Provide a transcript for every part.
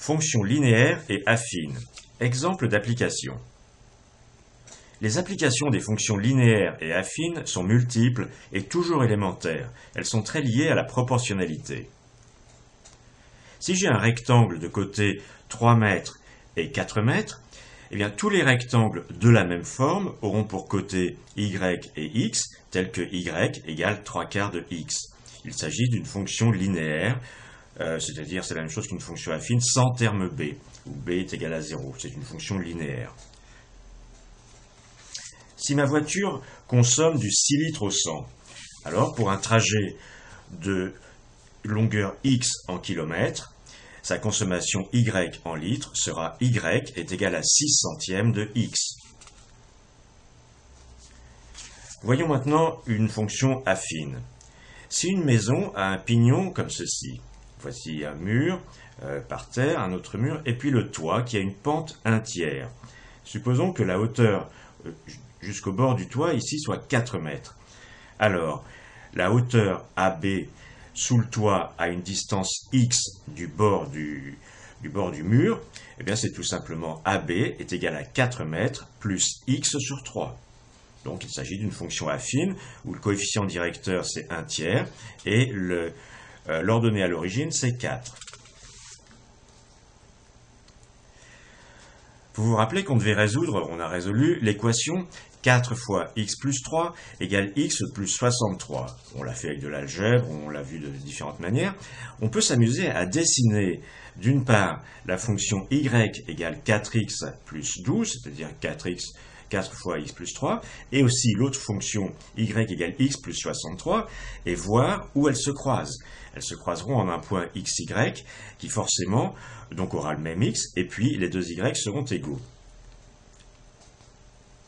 Fonctions linéaires et affines. Exemple d'application. Les applications des fonctions linéaires et affines sont multiples et toujours élémentaires. Elles sont très liées à la proportionnalité. Si j'ai un rectangle de côté 3 mètres et 4 mètres, eh bien, tous les rectangles de la même forme auront pour côté y et x, tel que y égale 3/4 de x. Il s'agit d'une fonction linéaire, c'est-à-dire c'est la même chose qu'une fonction affine sans terme b, où b est égal à 0. C'est une fonction linéaire. Si ma voiture consomme du 6 litres au 100, alors pour un trajet de longueur x en kilomètres, sa consommation y en litres sera y est égal à 6 centièmes de x. Voyons maintenant une fonction affine. Si une maison a un pignon comme ceci, voici un mur par terre, un autre mur, et puis le toit qui a une pente 1/3. Supposons que la hauteur jusqu'au bord du toit ici soit 4 mètres. Alors, la hauteur AB sous le toit à une distance x du bord du mur, eh bien c'est tout simplement AB est égal à 4 mètres plus x sur 3. Donc il s'agit d'une fonction affine où le coefficient directeur c'est 1/3 et l'ordonnée à l'origine c'est 4. Vous vous rappelez qu'on devait résoudre, on a résolu l'équation 4 fois x plus 3 égale x plus 63. On l'a fait avec de l'algèbre, on l'a vu de différentes manières. On peut s'amuser à dessiner d'une part la fonction y égale 4x plus 12, c'est-à-dire 4 fois x plus 3, et aussi l'autre fonction y égale x plus 63, et voir où elles se croisent. Elles se croiseront en un point xy qui forcément donc aura le même x, et puis les deux y seront égaux.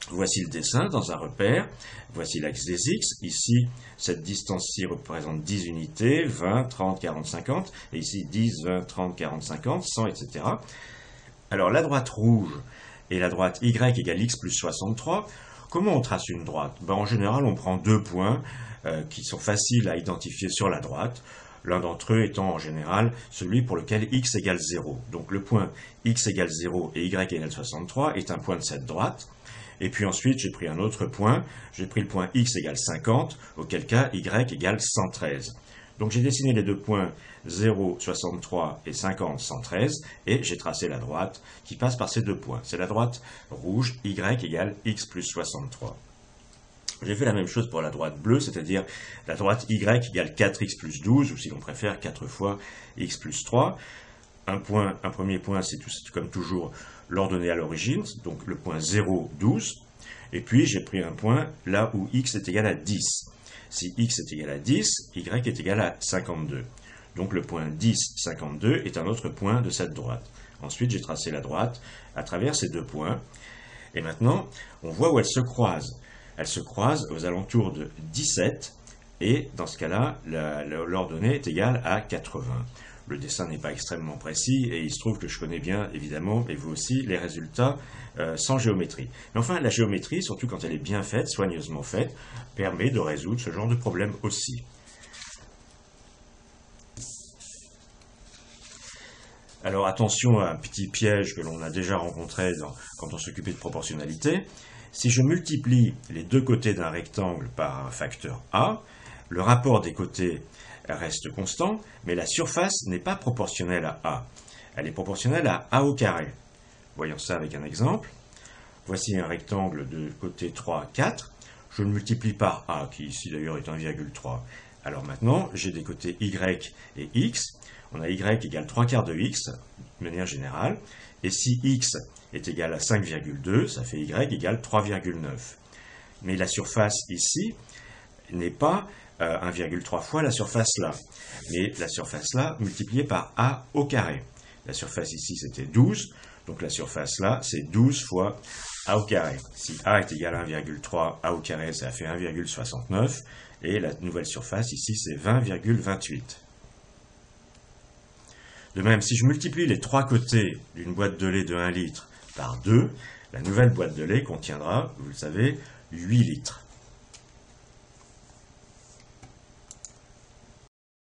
Voici le dessin dans un repère, voici l'axe des x, ici cette distance-ci représente 10 unités, 20, 30, 40, 50, et ici 10, 20, 30, 40, 50, 100, etc. Alors la droite rouge et la droite y égale x plus 63, comment on trace une droite? En général on prend deux points qui sont faciles à identifier sur la droite, l'un d'entre eux étant en général celui pour lequel x égale 0. Donc le point x égale 0 et y égale 63 est un point de cette droite. Et puis ensuite, j'ai pris un autre point, j'ai pris le point x égale 50, auquel cas y égale 113. Donc j'ai dessiné les deux points 0, 63 et 50, 113, et j'ai tracé la droite qui passe par ces deux points. C'est la droite rouge, y égale x plus 63. J'ai fait la même chose pour la droite bleue, c'est-à-dire la droite y égale 4x plus 12, ou si l'on préfère 4 fois x plus 3. Un premier point, c'est comme toujours l'ordonnée à l'origine, donc le point 0, 12. Et puis j'ai pris un point là où x est égal à 10. Si x est égal à 10, y est égal à 52. Donc le point 10, 52 est un autre point de cette droite. Ensuite, j'ai tracé la droite à travers ces deux points. Et maintenant, on voit où elles se croisent. Elles se croisent aux alentours de 17. Et dans ce cas-là, l'ordonnée est égale à 80. Le dessin n'est pas extrêmement précis et il se trouve que je connais bien, évidemment, et vous aussi, les résultats sans géométrie. Mais enfin, la géométrie, surtout quand elle est bien faite, soigneusement faite, permet de résoudre ce genre de problème aussi. Alors attention à un petit piège que l'on a déjà rencontré quand on s'occupait de proportionnalité. Si je multiplie les deux côtés d'un rectangle par un facteur a, le rapport des côtés reste constant, mais la surface n'est pas proportionnelle à a. Elle est proportionnelle à a au carré. Voyons ça avec un exemple. Voici un rectangle de côté 3, 4. Je le multiplie par a, qui ici d'ailleurs est 1,3. Alors maintenant, j'ai des côtés y et x. On a y égale 3/4 de x, de manière générale. Et si x est égal à 5,2, ça fait y égale 3,9. Mais la surface ici n'est pas 1,3 fois la surface là, mais la surface là multipliée par a au carré. La surface ici c'était 12, donc la surface là c'est 12 fois a au carré. Si a est égal à 1,3, a au carré ça fait 1,69, et la nouvelle surface ici c'est 20,28. De même, si je multiplie les trois côtés d'une boîte de lait de 1 litre par 2, la nouvelle boîte de lait contiendra, vous le savez, 8 litres.